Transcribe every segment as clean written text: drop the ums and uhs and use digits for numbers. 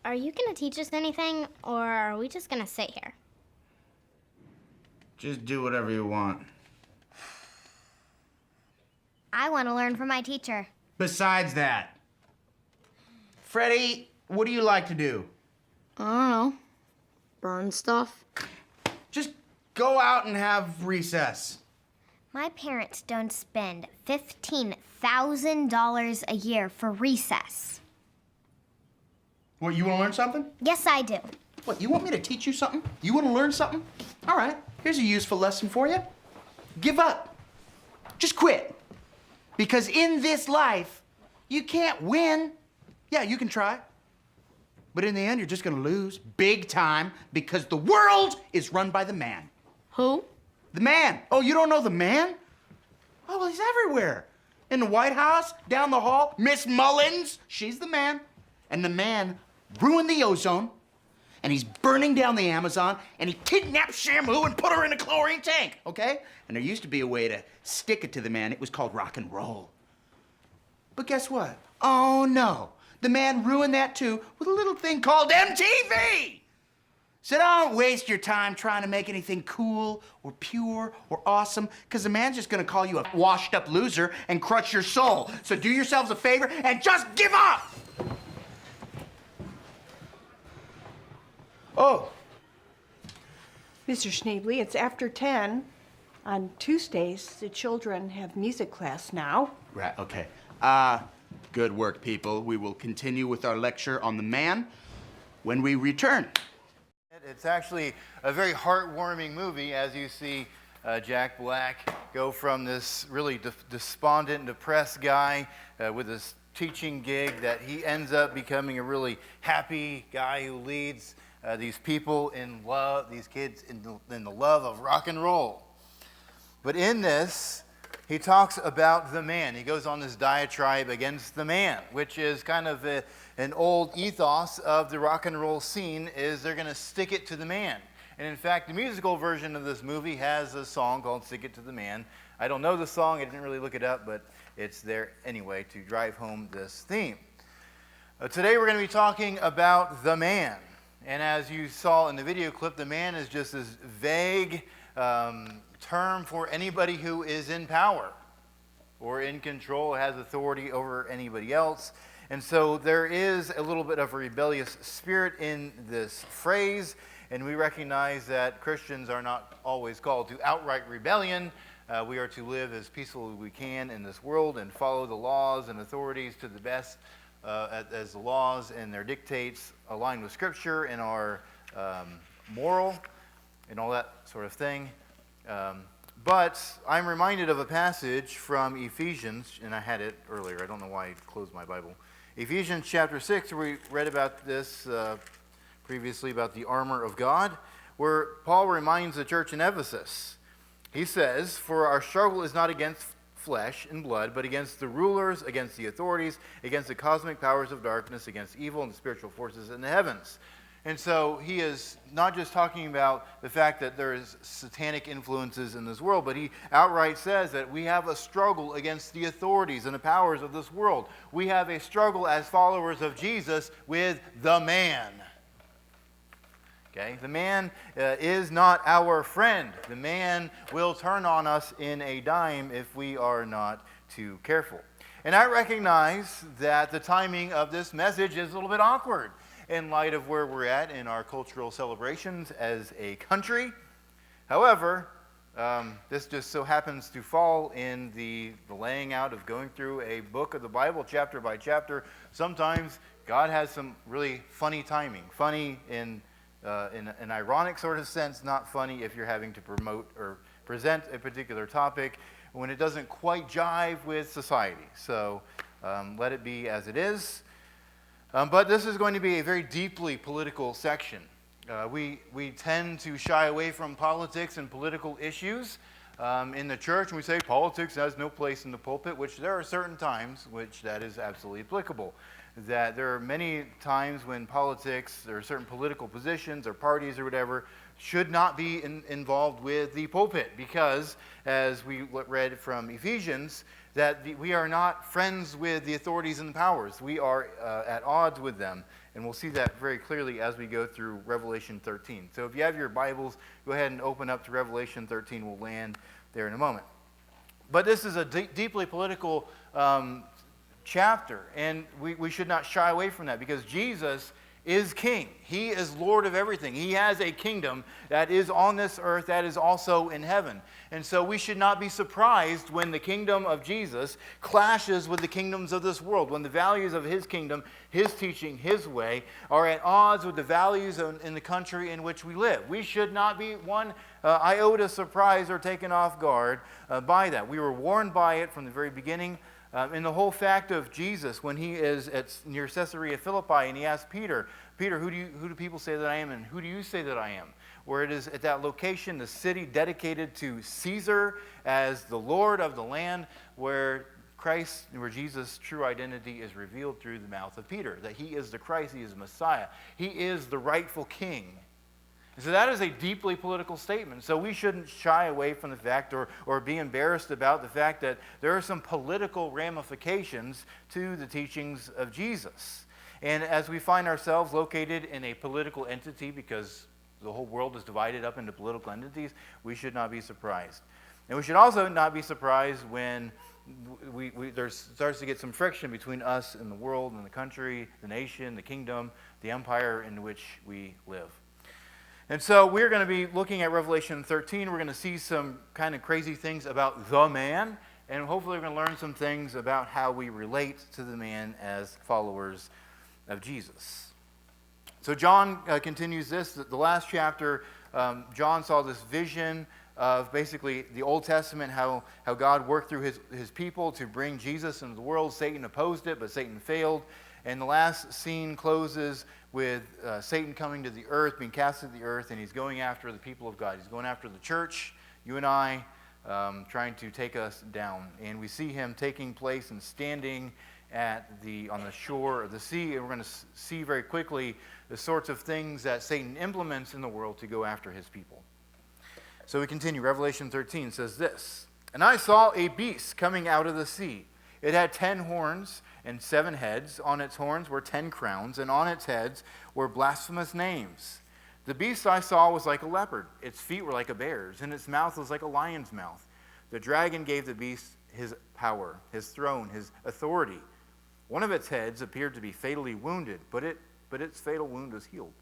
are you going to teach us anything, or are we just going to sit here? Just do whatever you want. I want to learn from my teacher. Besides that, Freddie, what do you like to do? I don't know. Burn stuff? Just go out and have recess. My parents don't spend $15,000 a year for recess. What, you want to learn something? Yes, I do. What, you want me to teach you something? You want to learn something? All right, here's a useful lesson for you. Give up. Just quit. Because in this life, you can't win. Yeah, you can try. But in the end, you're just going to lose big time because the world is run by the man. Who? The man. Oh, you don't know the man? Oh, well, he's everywhere. In the White House, down the hall, Miss Mullins, she's the man. And the man ruined the ozone, and he's burning down the Amazon, and he kidnapped Shamu and put her in a chlorine tank, okay? And there used to be a way to stick it to the man. It was called rock and roll. But guess what? Oh, no. The man ruined that, too, with a little thing called MTV. So don't waste your time trying to make anything cool or pure or awesome, because the man's just going to call you a washed-up loser and crush your soul. So do yourselves a favor and just give up! Oh. Mr. Schneebly, it's after 10. On Tuesdays, the children have music class now. Right, okay. Good work, people. We will continue with our lecture on the man when we return. It's actually a very heartwarming movie as you see Jack Black go from this really despondent, depressed guy with his teaching gig that he ends up becoming a really happy guy who leads these people in love, these kids in the love of rock and roll. But in this, he talks about the man. He goes on this diatribe against the man, which is kind of an old ethos of the rock and roll scene, is they're going to stick it to the man. And in fact, the musical version of this movie has a song called Stick It to the Man. I don't know the song, I didn't really look it up, but it's there anyway to drive home this theme. Today we're going to be talking about the man. And as you saw in the video clip, the man is just this vague term for anybody who is in power or in control, has authority over anybody else. And so there is a little bit of a rebellious spirit in this phrase, and we recognize that Christians are not always called to outright rebellion. We are to live as peacefully as we can in this world and follow the laws and authorities to the best as the laws and their dictates align with Scripture and are moral and all that sort of thing. But I'm reminded of a passage from Ephesians, and I had it earlier. I don't know why I closed my Bible. Ephesians chapter 6, we read about this previously, about the armor of God, where Paul reminds the church in Ephesus. He says, "For our struggle is not against flesh and blood, but against the rulers, against the authorities, against the cosmic powers of darkness, against evil and the spiritual forces in the heavens." And so he is not just talking about the fact that there is satanic influences in this world, but he outright says that we have a struggle against the authorities and the powers of this world. We have a struggle as followers of Jesus with the man. Okay? The man is not our friend. The man will turn on us in a dime if we are not too careful. And I recognize that the timing of this message is a little bit awkward in light of where we're at in our cultural celebrations as a country. However, this just so happens to fall in the laying out of going through a book of the Bible chapter by chapter. Sometimes God has some really funny timing. Funny in an ironic sort of sense, not funny if you're having to promote or present a particular topic when it doesn't quite jive with society. So let it be as it is. But this is going to be a very deeply political section. We tend to shy away from politics and political issues in the church, and we say politics has no place in the pulpit, which there are certain times which that is absolutely applicable. That there are many times when politics or certain political positions or parties or whatever should not be involved with the pulpit, because as we read from Ephesians, that we are not friends with the authorities and the powers. We are at odds with them. And we'll see that very clearly as we go through Revelation 13. So if you have your Bibles, go ahead and open up to Revelation 13. We'll land there in a moment. But this is a deeply political chapter, and we should not shy away from that, because Jesus is king. He is Lord of everything. He has a kingdom that is on this earth, that is also in heaven. And so we should not be surprised when the kingdom of Jesus clashes with the kingdoms of this world, when the values of his kingdom, his teaching, his way, are at odds with the values in the country in which we live. We should not be one iota surprised or taken off guard by that. We were warned by it from the very beginning. And the whole fact of Jesus, when he is near Caesarea Philippi and he asks Peter, who do people say that I am, and who do you say that I am? Where it is at that location, the city dedicated to Caesar as the Lord of the land, where Jesus' true identity is revealed through the mouth of Peter, that he is the Christ, he is Messiah, he is the rightful king. And so that is a deeply political statement. So we shouldn't shy away from the fact or be embarrassed about the fact that there are some political ramifications to the teachings of Jesus. And as we find ourselves located in a political entity, because the whole world is divided up into political entities, we should not be surprised. And we should also not be surprised when there starts to get some friction between us and the world and the country, the nation, the kingdom, the empire in which we live. And so we're going to be looking at Revelation 13. We're going to see some kind of crazy things about the man, and hopefully we're going to learn some things about how we relate to the man as followers of Jesus. So John continues this. The last chapter, John saw this vision of basically the Old Testament, how God worked through his people to bring Jesus into the world. Satan opposed it, but Satan failed. And the last scene closes with Satan coming to the earth, being cast to the earth, and he's going after the people of God. He's going after the church, you and I, trying to take us down. And we see him taking place and standing on the shore of the sea. And we're going to see very quickly the sorts of things that Satan implements in the world to go after his people. So we continue. Revelation 13 says this, "And I saw a beast coming out of the sea. It had 10 horns and 7 heads. On its horns were 10 crowns, and on its heads were blasphemous names. The beast I saw was like a leopard. Its feet were like a bear's, and its mouth was like a lion's mouth. The dragon gave the beast his power, his throne, his authority. One of its heads appeared to be fatally wounded, but its fatal wound was healed.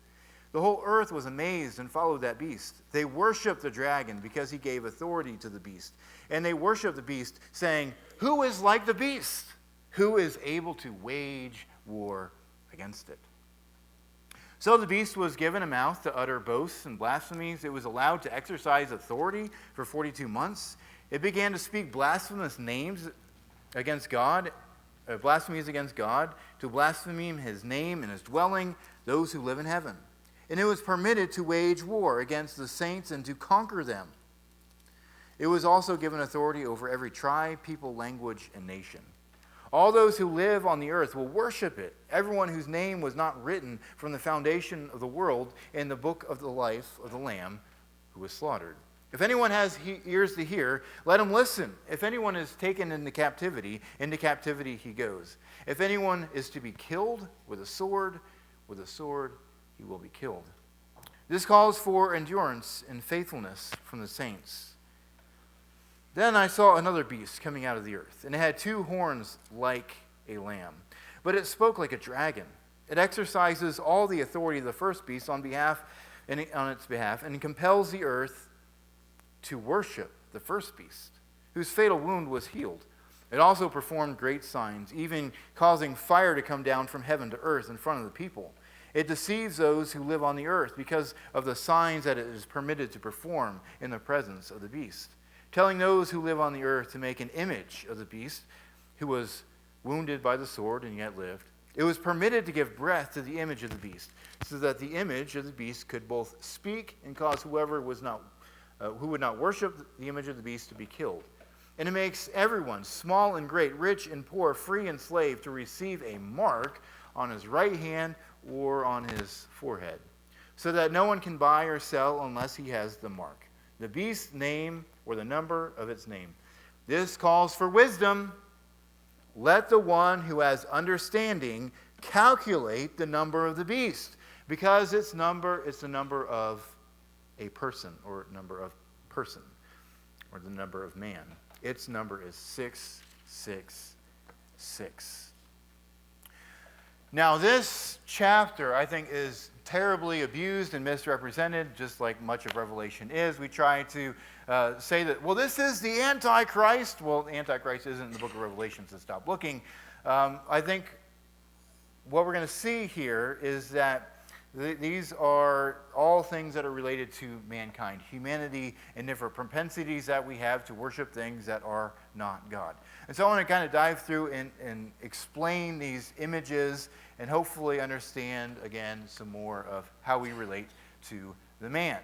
The whole earth was amazed and followed that beast. They worshiped the dragon because he gave authority to the beast. And they worshiped the beast, saying, 'Who is like the beast? Who is able to wage war against it?' So the beast was given a mouth to utter boasts and blasphemies. It was allowed to exercise authority for 42 months. It began to speak blasphemous names against God, blasphemies against God, to blaspheme his name and his dwelling, those who live in heaven. And it was permitted to wage war against the saints and to conquer them. It was also given authority over every tribe, people, language, and nation. All those who live on the earth will worship it, everyone whose name was not written from the foundation of the world in the book of the life of the Lamb who was slaughtered. If anyone has ears to hear, let him listen. If anyone is taken into captivity he goes. If anyone is to be killed with a sword he will be killed. This calls for endurance and faithfulness from the saints. Then I saw another beast coming out of the earth, and it had 2 horns like a lamb, but it spoke like a dragon. It exercises all the authority of the first beast on its behalf, and it compels the earth to worship the first beast, whose fatal wound was healed. It also performed great signs, even causing fire to come down from heaven to earth in front of the people. It deceives those who live on the earth because of the signs that it is permitted to perform in the presence of the beast, telling those who live on the earth to make an image of the beast who was wounded by the sword and yet lived. It was permitted to give breath to the image of the beast, so that the image of the beast could both speak and cause whoever who would not worship the image of the beast to be killed. And it makes everyone, small and great, rich and poor, free and slave, to receive a mark on his right hand or on his forehead, so that no one can buy or sell unless he has the mark, the beast's name or the number of its name. This calls for wisdom. let the one who has understanding calculate the number of the beast, because it's the number of a person, or number of person, or the number of man. Its number is 666. Now, this chapter, I think, is terribly abused and misrepresented, just like much of Revelation is. We try to say that, well, this is the Antichrist. Well, the Antichrist isn't in the book of Revelation, so stop looking. I think what we're going to see here is that these are all things that are related to mankind, humanity, and different propensities that we have to worship things that are not God. And so I want to kind of dive through and explain these images and hopefully understand, again, some more of how we relate to the man.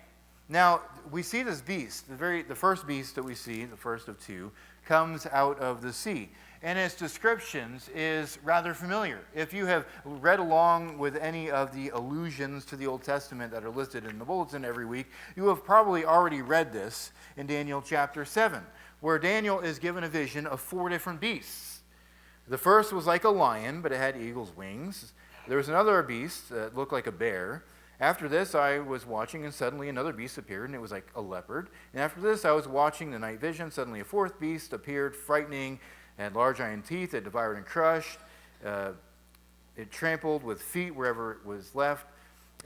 Now, we see this beast, the first beast that we see, the first of two, comes out of the sea. And its descriptions is rather familiar. If you have read along with any of the allusions to the Old Testament that are listed in the bulletin every week, you have probably already read this in Daniel chapter 7, where Daniel is given a vision of 4 different beasts. The first was like a lion, but it had eagle's wings. There was another beast that looked like a bear. After this, I was watching, and suddenly another beast appeared, and it was like a leopard. And after this, I was watching the night vision. Suddenly a 4th beast appeared, frightening, had large iron teeth. It devoured and crushed. It trampled with feet wherever it was left.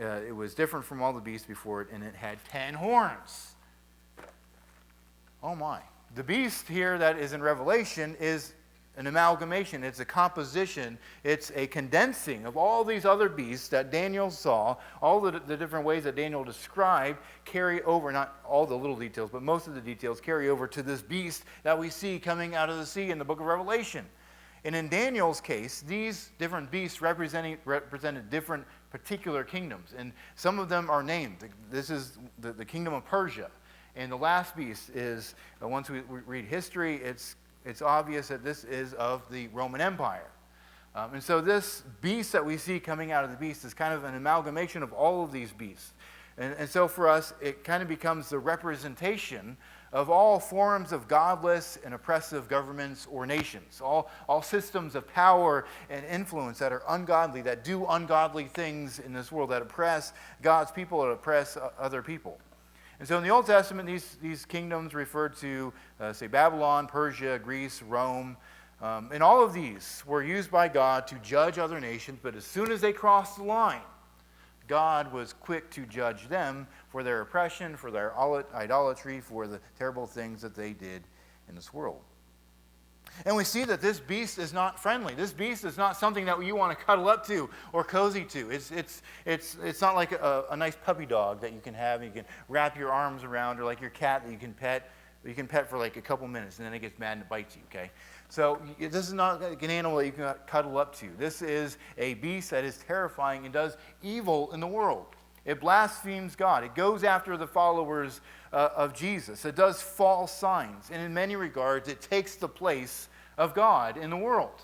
It was different from all the beasts before it, and it had 10 horns. Oh my. The beast here that is in Revelation is an amalgamation. It's a composition. It's a condensing of all these other beasts that Daniel saw. All the different ways that Daniel described carry over, not all the little details, but most of the details carry over to this beast that we see coming out of the sea in the book of Revelation. And in Daniel's case, these different beasts represented different particular kingdoms. And some of them are named. This is the kingdom of Persia. And the last beast is, once we read history, it's obvious that this is of the Roman Empire. And so this beast that we see coming out of the beast is kind of an amalgamation of all of these beasts. And so for us, it kind of becomes the representation of all forms of godless and oppressive governments or nations, all systems of power and influence that are ungodly, that do ungodly things in this world, that oppress God's people, that oppress other people. And so in the Old Testament, these kingdoms referred to, say, Babylon, Persia, Greece, Rome. And all of these were used by God to judge other nations, but as soon as they crossed the line, God was quick to judge them for their oppression, for their idolatry, for the terrible things that they did in this world. And we see that this beast is not friendly. This beast is not something that you want to cuddle up to or cozy to. It's not like a nice puppy dog that you can have and you can wrap your arms around, or like your cat that you can pet. You can pet for like a couple minutes and then it gets mad and it bites you, okay? So this is not like an animal that you can cuddle up to. This is a beast that is terrifying and does evil in the world. It blasphemes God. It goes after the followers of Jesus. It does false signs. And in many regards, it takes the place of God in the world.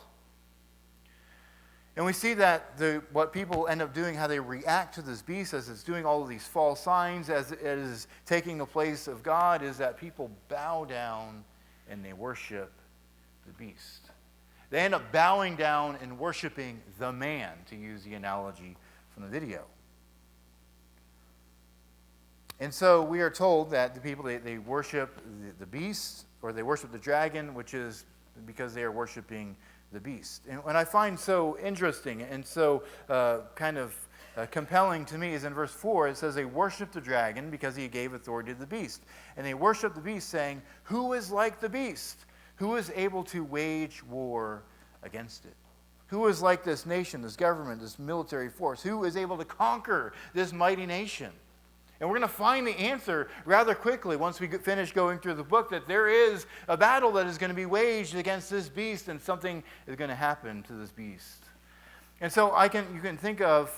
And we see that what people end up doing, how they react to this beast as it's doing all of these false signs, as it is taking the place of God, is that people bow down and they worship the beast. They end up bowing down and worshiping the man, to use the analogy from the video. And so we are told that the people, they worship the beast, or they worship the dragon, which is because they are worshiping the beast. And what I find so interesting and so compelling to me is in verse 4, it says they worship the dragon because he gave authority to the beast. And they worship the beast, saying, "Who is like the beast? Who is able to wage war against it? Who is like this nation, this government, this military force? Who is able to conquer this mighty nation?" And we're going to find the answer rather quickly once we finish going through the book, that there is a battle that is going to be waged against this beast, and something is going to happen to this beast. And so you can think of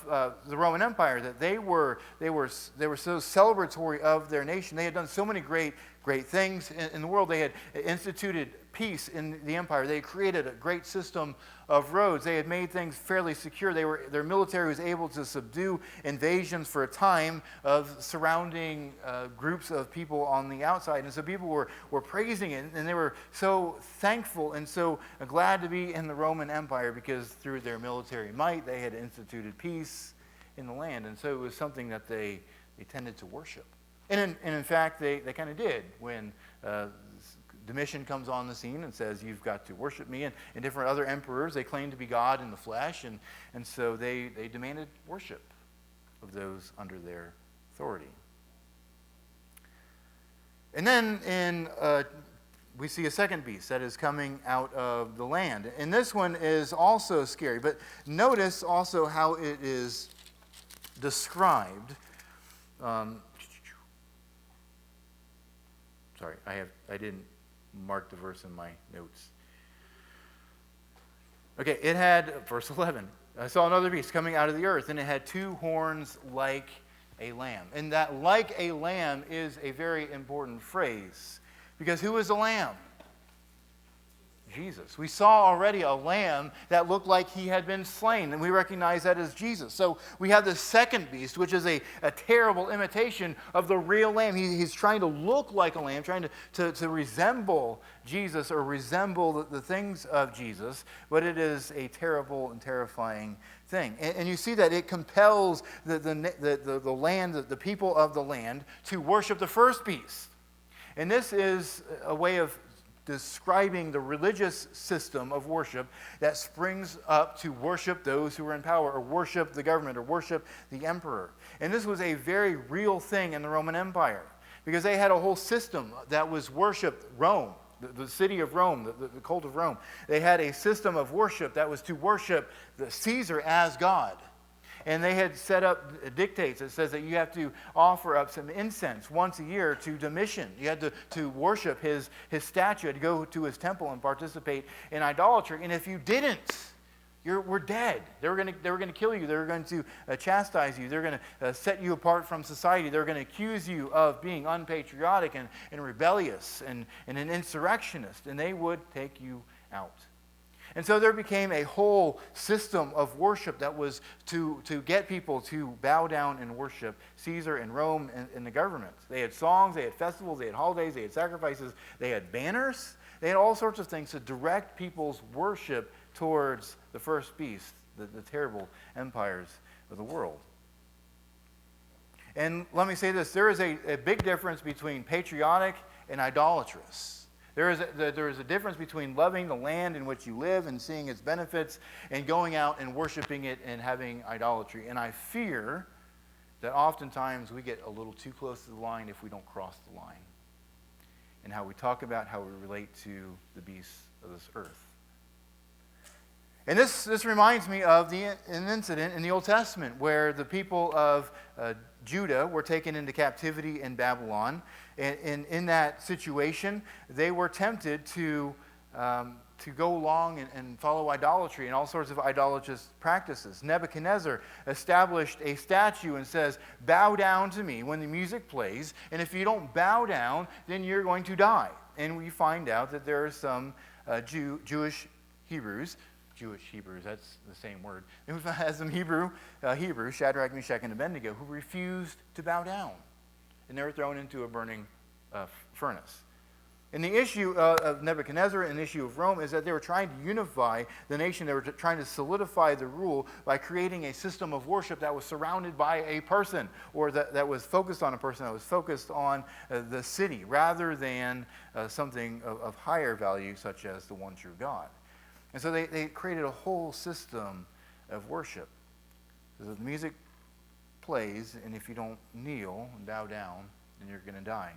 the Roman Empire, that they were so celebratory of their nation. They had done so many great things in the world. They had instituted peace in the empire. They created a great system of roads. They had made things fairly secure. Their military was able to subdue invasions for a time of surrounding groups of people on the outside. And so people were praising it, and they were so thankful and so glad to be in the Roman Empire because through their military might, they had instituted peace in the land. And so it was something that they tended to worship. And in fact, they kind of did when Domitian comes on the scene and says, you've got to worship me. And different other emperors, they claimed to be God in the flesh. And so they demanded worship of those under their authority. And then we see a second beast that is coming out of the land. And this one is also scary. But notice also how it is described. Sorry, I didn't mark the verse in my notes. Okay, it had, verse 11, I saw another beast coming out of the earth, and it had two horns like a lamb. And that like a lamb is a very important phrase, because who is a lamb? Jesus. We saw already a lamb that looked like he had been slain, and we recognize that as Jesus. So we have the second beast, which is a terrible imitation of the real lamb. He's trying to look like a lamb, trying to resemble Jesus or resemble the things of Jesus, but it is a terrible and terrifying thing. And you see that it compels the land, the people of the land, to worship the first beast. And this is a way of describing the religious system of worship that springs up to worship those who are in power, or worship the government, or worship the emperor. And this was a very real thing in the Roman Empire, because they had a whole system that was worshiped. Rome, the city of Rome, the cult of Rome, they had a system of worship that was to worship the Caesar as God. And they had set up dictates that says that you have to offer up some incense once a year to Domitian. You had to worship his statue, to go to his temple and participate in idolatry. And if you didn't, we're dead. They were going to kill you. They were going to chastise you. They're going to set you apart from society. They're going to accuse you of being unpatriotic and rebellious and an insurrectionist. And they would take you out. And so there became a whole system of worship that was to get people to bow down and worship Caesar and Rome and the government. They had songs, they had festivals, they had holidays, they had sacrifices, they had banners. They had all sorts of things to direct people's worship towards the first beast, the terrible empires of the world. And let me say this, there is a big difference between patriotic and idolatrous. There is a difference between loving the land in which you live and seeing its benefits and going out and worshiping it and having idolatry. And I fear that oftentimes we get a little too close to the line if we don't cross the line in how we talk about how we relate to the beasts of this earth. And this reminds me of an incident in the Old Testament where the people of Judah were taken into captivity in Babylon. And in that situation, they were tempted to go along and follow idolatry and all sorts of idolatrous practices. Nebuchadnezzar established a statue and says, bow down to me when the music plays, and if you don't bow down, then you're going to die. And we find out that there are some Jewish Hebrews, that's the same word. And we have some Hebrews, Shadrach, Meshach, and Abednego, who refused to bow down. And they were thrown into a burning furnace. And the issue of Nebuchadnezzar and the issue of Rome is that they were trying to unify the nation. They were trying to solidify the rule by creating a system of worship that was surrounded by a person, or that was focused on a person, that was focused on the city, rather than something of higher value, such as the one true God. And so they created a whole system of worship. So the music plays, and if you don't kneel and bow down, then you're going to die.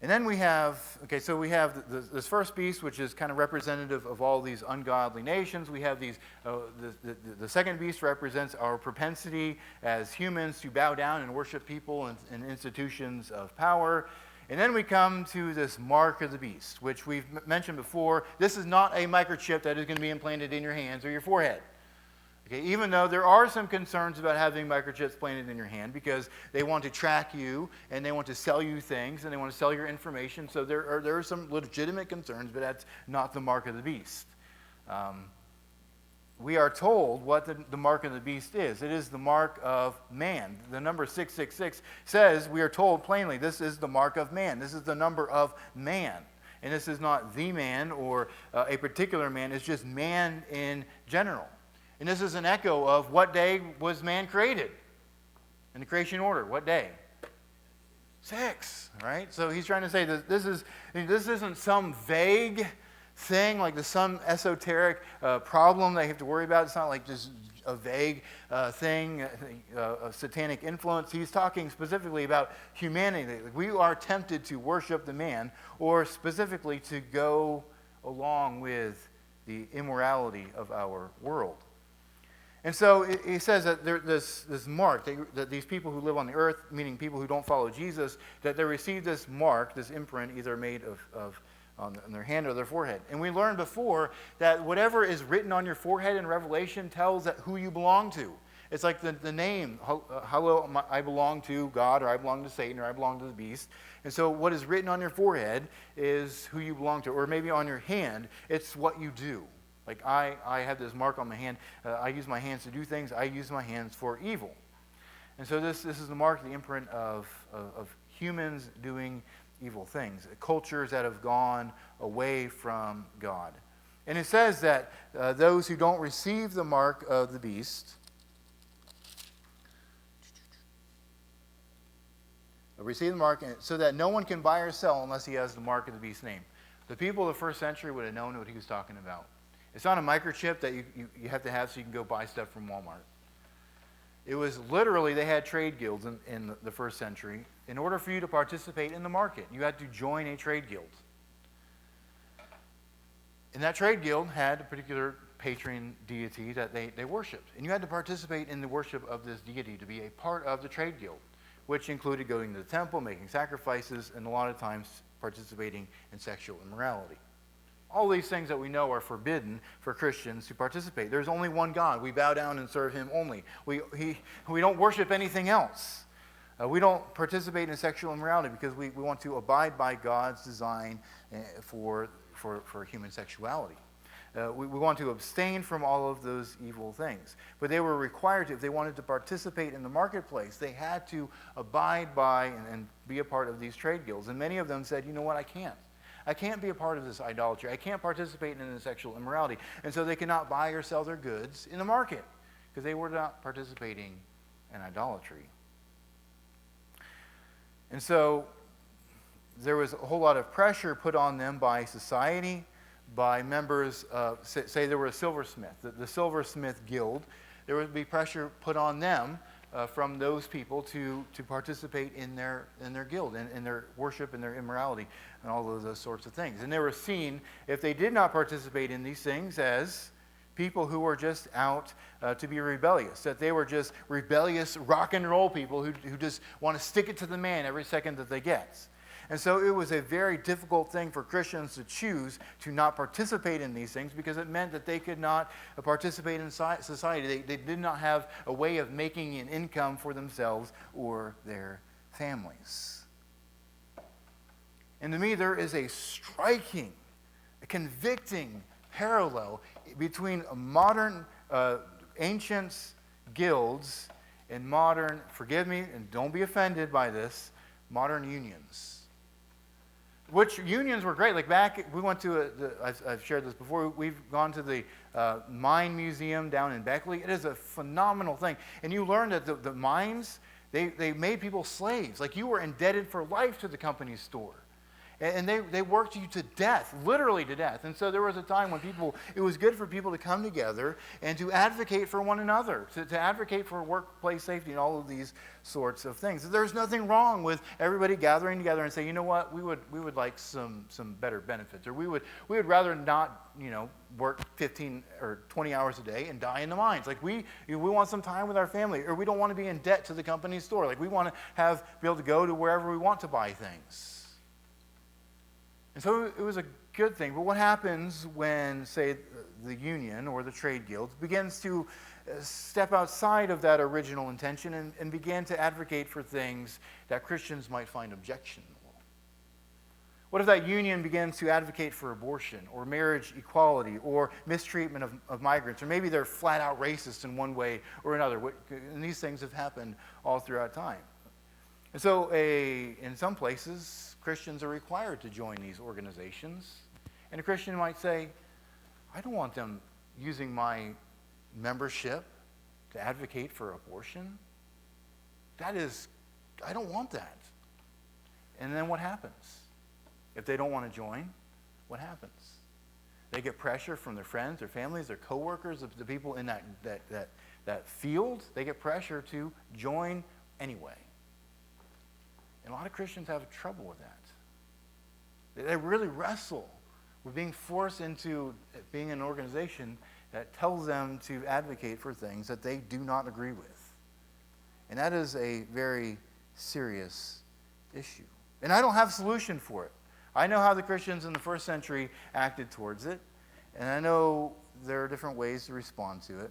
And then we have this first beast, which is kind of representative of all these ungodly nations. We have these, the second beast represents our propensity as humans to bow down and worship people and institutions of power. And then we come to this mark of the beast, which we've mentioned before. This is not a microchip that is going to be implanted in your hands or your forehead. Okay, even though there are some concerns about having microchips planted in your hand because they want to track you and they want to sell you things and they want to sell your information. So there are some legitimate concerns, but that's not the mark of the beast. We are told what the mark of the beast is. It is the mark of man. The number 666 says, we are told plainly, this is the mark of man. This is the number of man. And this is not the man or a particular man. It's just man in general. And this is an echo of what day was man created in the creation order. What day? 6, right? So he's trying to say that this isn't some vague thing, like some esoteric problem they have to worry about. It's not like just a vague thing, a satanic influence. He's talking specifically about humanity. We are tempted to worship the man, or specifically to go along with the immorality of our world. And so he says that this mark, that these people who live on the earth, meaning people who don't follow Jesus, that they receive this mark, this imprint, either made on their hand or their forehead. And we learned before that whatever is written on your forehead in Revelation tells that who you belong to. It's like the name, hello, I belong to God, or I belong to Satan, or I belong to the beast. And so what is written on your forehead is who you belong to, or maybe on your hand, it's what you do. Like I have this mark on my hand. I use my hands to do things. I use my hands for evil. And so this is the mark, the imprint of humans doing evil things, cultures that have gone away from God. And it says that those who don't receive the mark of the beast receive the mark so that no one can buy or sell unless he has the mark of the beast's name. The people of the first century would have known what he was talking about. It's not a microchip that you have to have so you can go buy stuff from Walmart. It was literally, they had trade guilds in the first century. In order for you to participate in the market, you had to join a trade guild. And that trade guild had a particular patron deity that they worshipped. And you had to participate in the worship of this deity to be a part of the trade guild, which included going to the temple, making sacrifices, and a lot of times participating in sexual immorality. All these things that we know are forbidden for Christians to participate. There's only one God. We bow down and serve him only. We don't worship anything else. We don't participate in sexual immorality because we want to abide by God's design for human sexuality. We want to abstain from all of those evil things. But they were required to, if they wanted to participate in the marketplace, they had to abide by and be a part of these trade guilds. And many of them said, you know what, I can't. I can't be a part of this idolatry. I can't participate in the sexual immorality. And so they could not buy or sell their goods in the market because they were not participating in idolatry. And so there was a whole lot of pressure put on them by society, by members, say there were a silversmith, the silversmith guild. There would be pressure put on them from those people to participate in their guild, in their worship and their immorality and all of those sorts of things. And they were seen, if they did not participate in these things, as people who were just out to be rebellious, that they were just rebellious rock and roll people who just want to stick it to the man every second that they get. And so it was a very difficult thing for Christians to choose to not participate in these things because it meant that they could not participate in society. They did not have a way of making an income for themselves or their families. And to me, there is a striking, a convicting parallel between modern ancient guilds and modern, forgive me and don't be offended by this, modern unions. Which unions were great. Like back, we went to, I've shared this before, we've gone to the mine museum down in Beckley. It is a phenomenal thing. And you learn that the mines, they made people slaves. Like you were indebted for life to the company's store. And they worked you to death, literally to death. And so there was a time when it was good for people to come together and to advocate for one another, to advocate for workplace safety and all of these sorts of things. There's nothing wrong with everybody gathering together and say, you know what, we would like some better benefits, or we would rather not, work 15 or 20 hours a day and die in the mines. Like we want some time with our family, or we don't want to be in debt to the company's store. Like we want to be able to go to wherever we want to buy things. And so it was a good thing. But what happens when, say, the union or the trade guild begins to step outside of that original intention and begin to advocate for things that Christians might find objectionable? What if that union begins to advocate for abortion or marriage equality or mistreatment of migrants? Or maybe they're flat out racist in one way or another. And these things have happened all throughout time. And so in some places, Christians are required to join these organizations. And a Christian might say, I don't want them using my membership to advocate for abortion. I don't want that. And then what happens? If they don't want to join, what happens? They get pressure from their friends, their families, their coworkers, the people in that field. They get pressure to join anyway. And a lot of Christians have trouble with that. They really wrestle with being forced into being an organization that tells them to advocate for things that they do not agree with. And that is a very serious issue. And I don't have a solution for it. I know how the Christians in the first century acted towards it, and I know there are different ways to respond to it.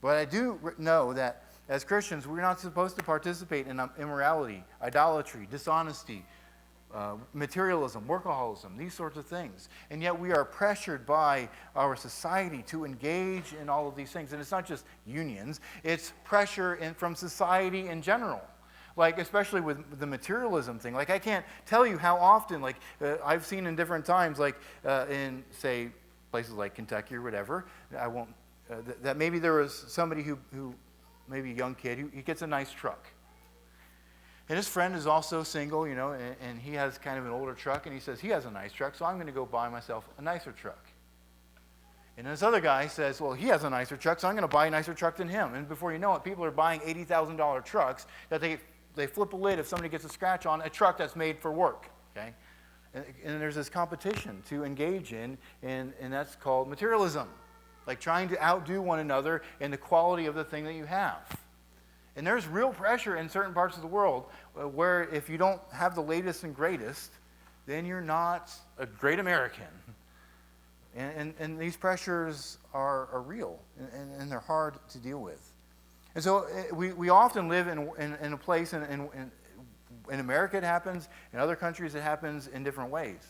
But I do know that as Christians, we're not supposed to participate in immorality, idolatry, dishonesty, materialism, workaholism, these sorts of things. And yet we are pressured by our society to engage in all of these things. And it's not just unions, it's pressure from society in general. Like, especially with the materialism thing. Like, I can't tell you how often, I've seen in different times, in, say, places like Kentucky or whatever, I won't, that maybe there was somebody who maybe a young kid, he gets a nice truck. And his friend is also single, and he has kind of an older truck, and he says, he has a nice truck, so I'm going to go buy myself a nicer truck. And this other guy says, well, he has a nicer truck, so I'm going to buy a nicer truck than him. And before you know it, people are buying $80,000 trucks that they flip a lid if somebody gets a scratch on a truck that's made for work, okay? And there's this competition to engage in, and that's called materialism, like trying to outdo one another in the quality of the thing that you have. And there's real pressure in certain parts of the world where if you don't have the latest and greatest, then you're not a great American. And these pressures are real, and they're hard to deal with. And so we often live in a place, in America it happens, in other countries it happens in different ways.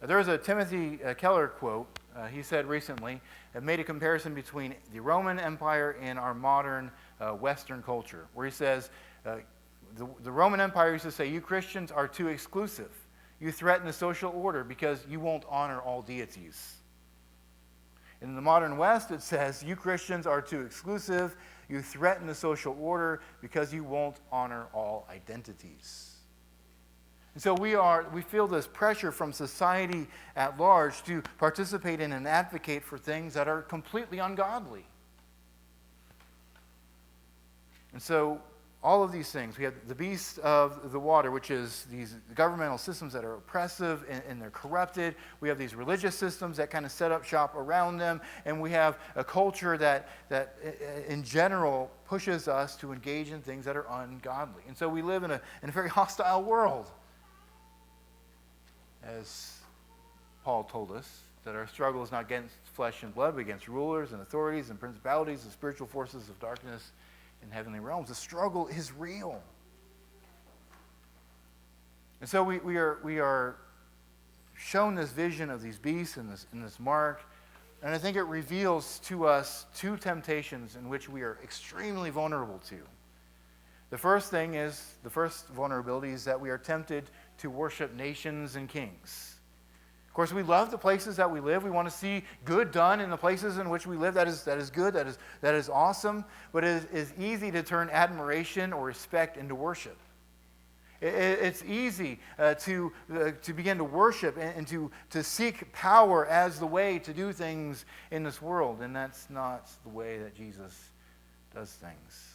There was a Timothy Keller quote he said recently that made a comparison between the Roman Empire and our modern Western culture, where he says, the Roman Empire used to say, you Christians are too exclusive. You threaten the social order because you won't honor all deities. In the modern West, it says, you Christians are too exclusive. You threaten the social order because you won't honor all identities. And so we feel this pressure from society at large to participate in and advocate for things that are completely ungodly. And so all of these things, we have the beast of the water, which is these governmental systems that are oppressive and they're corrupted. We have these religious systems that kind of set up shop around them. And we have a culture that in general pushes us to engage in things that are ungodly. And so we live in a very hostile world. As Paul told us, that our struggle is not against flesh and blood, but against rulers and authorities and principalities and spiritual forces of darkness in heavenly realms. The struggle is real. And so we are shown this vision of these beasts and this mark, and I think it reveals to us two temptations in which we are extremely vulnerable to. The first vulnerability is that we are tempted to worship nations and kings. Of course, we love the places that we live. We want to see good done in the places in which we live. That is good. That is awesome. But it is easy to turn admiration or respect into worship. It's easy to begin to worship and to seek power as the way to do things in this world. And that's not the way that Jesus does things.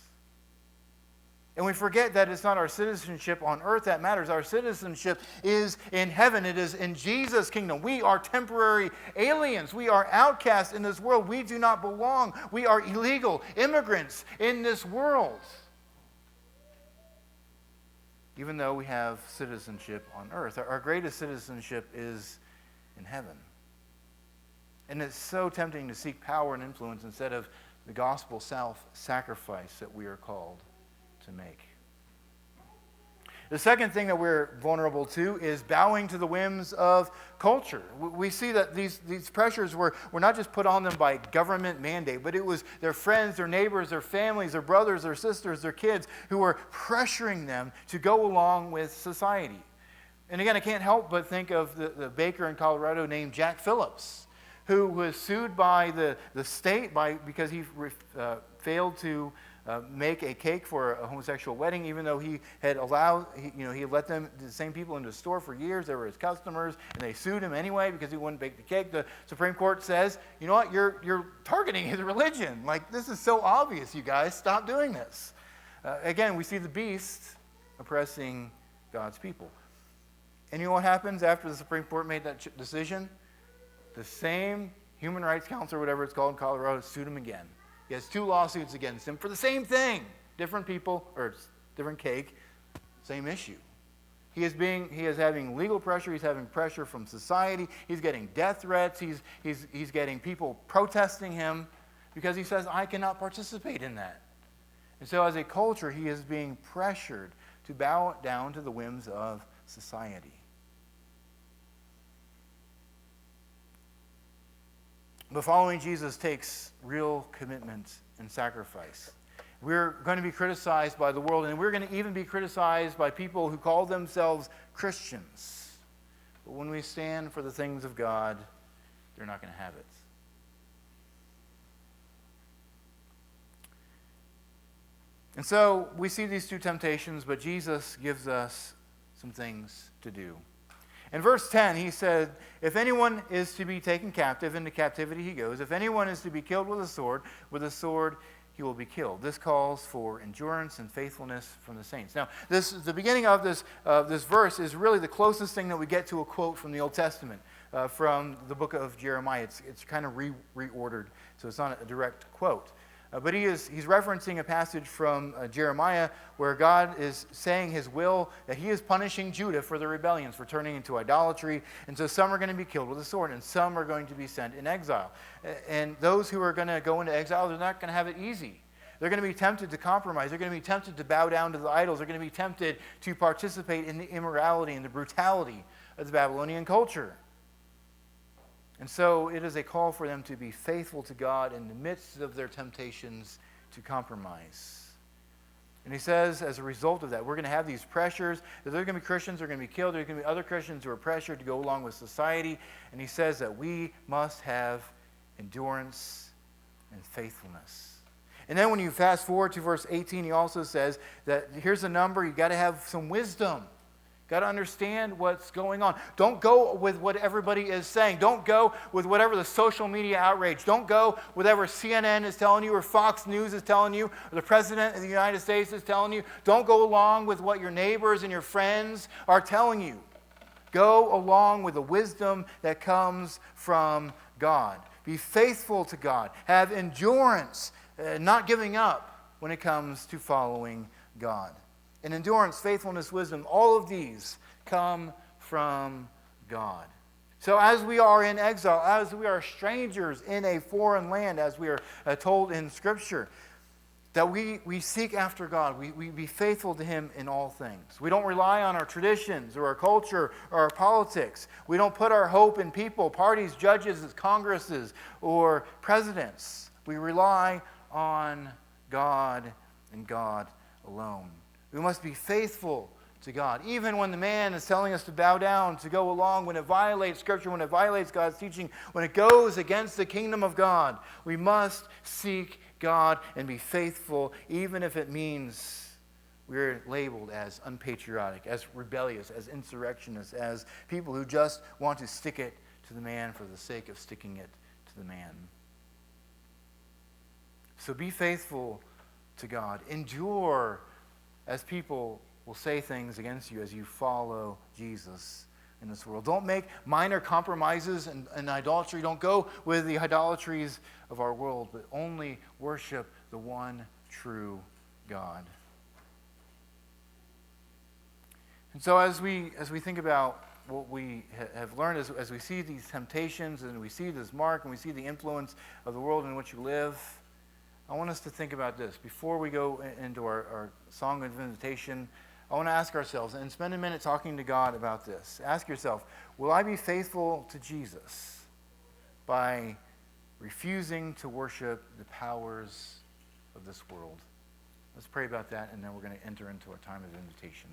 And we forget that it's not our citizenship on earth that matters. Our citizenship is in heaven. It is in Jesus' kingdom. We are temporary aliens. We are outcasts in this world. We do not belong. We are illegal immigrants in this world. Even though we have citizenship on earth, our greatest citizenship is in heaven. And it's so tempting to seek power and influence instead of the gospel self-sacrifice that we are called to make. The second thing that we're vulnerable to is bowing to the whims of culture. We see that these pressures were not just put on them by government mandate, but it was their friends, their neighbors, their families, their brothers, their sisters, their kids who were pressuring them to go along with society. And again, I can't help but think of the baker in Colorado named Jack Phillips, who was sued by the state because he failed to make a cake for a homosexual wedding, even though he had let the same people into the store for years. They were his customers, and they sued him anyway because he wouldn't bake the cake. The Supreme Court says, you know what, you're targeting his religion. Like, this is so obvious, you guys. Stop doing this. Again, we see the beast oppressing God's people. And you know what happens after the Supreme Court made that decision? The same Human Rights Council, or whatever it's called in Colorado, sued him again. He has 2 lawsuits against him for the same thing. Different people, or different cake, same issue. He is having legal pressure. He's having pressure from society. He's getting death threats. He's getting people protesting him because he says, I cannot participate in that. And so as a culture, he is being pressured to bow down to the whims of society. But following Jesus takes real commitment and sacrifice. We're going to be criticized by the world, and we're going to even be criticized by people who call themselves Christians. But when we stand for the things of God, they're not going to have it. And so we see these 2 temptations, but Jesus gives us some things to do. In verse 10, he said, if anyone is to be taken captive, into captivity he goes. If anyone is to be killed with a sword he will be killed. This calls for endurance and faithfulness from the saints. Now, the beginning of this verse is really the closest thing that we get to a quote from the Old Testament, from the book of Jeremiah. It's kind of reordered, so it's not a direct quote. But he's referencing a passage from Jeremiah where God is saying his will, that he is punishing Judah for their rebellions, for turning into idolatry. And so some are going to be killed with a sword, and some are going to be sent in exile. And those who are going to go into exile, they're not going to have it easy. They're going to be tempted to compromise. They're going to be tempted to bow down to the idols. They're going to be tempted to participate in the immorality and the brutality of the Babylonian culture. And so it is a call for them to be faithful to God in the midst of their temptations to compromise. And he says, as a result of that, we're going to have these pressures. That there are going to be Christians who are going to be killed. There are going to be other Christians who are pressured to go along with society. And he says that we must have endurance and faithfulness. And then when you fast forward to verse 18, he also says that here's a number. You've got to have some wisdom. Got to understand what's going on. Don't go with what everybody is saying. Don't go with whatever the social media outrage. Don't go with whatever CNN is telling you or Fox News is telling you or the President of the United States is telling you. Don't go along with what your neighbors and your friends are telling you. Go along with the wisdom that comes from God. Be faithful to God. Have endurance, not giving up when it comes to following God. And endurance, faithfulness, wisdom, all of these come from God. So as we are in exile, as we are strangers in a foreign land, as we are told in Scripture, that we seek after God. We be faithful to Him in all things. We don't rely on our traditions or our culture or our politics. We don't put our hope in people, parties, judges, congresses, or presidents. We rely on God and God alone. We must be faithful to God. Even when the man is telling us to bow down, to go along, when it violates Scripture, when it violates God's teaching, when it goes against the kingdom of God, we must seek God and be faithful, even if it means we're labeled as unpatriotic, as rebellious, as insurrectionists, as people who just want to stick it to the man for the sake of sticking it to the man. So be faithful to God. Endure as people will say things against you as you follow Jesus in this world. Don't make minor compromises and idolatry. Don't go with the idolatries of our world, but only worship the one true God. And so as we think about what we have learned, as we see these temptations and we see this mark and we see the influence of the world in which we live, I want us to think about this. Before we go into our song of invitation, I want to ask ourselves and spend a minute talking to God about this. Ask yourself, will I be faithful to Jesus by refusing to worship the powers of this world? Let's pray about that, and then we're going to enter into our time of invitation.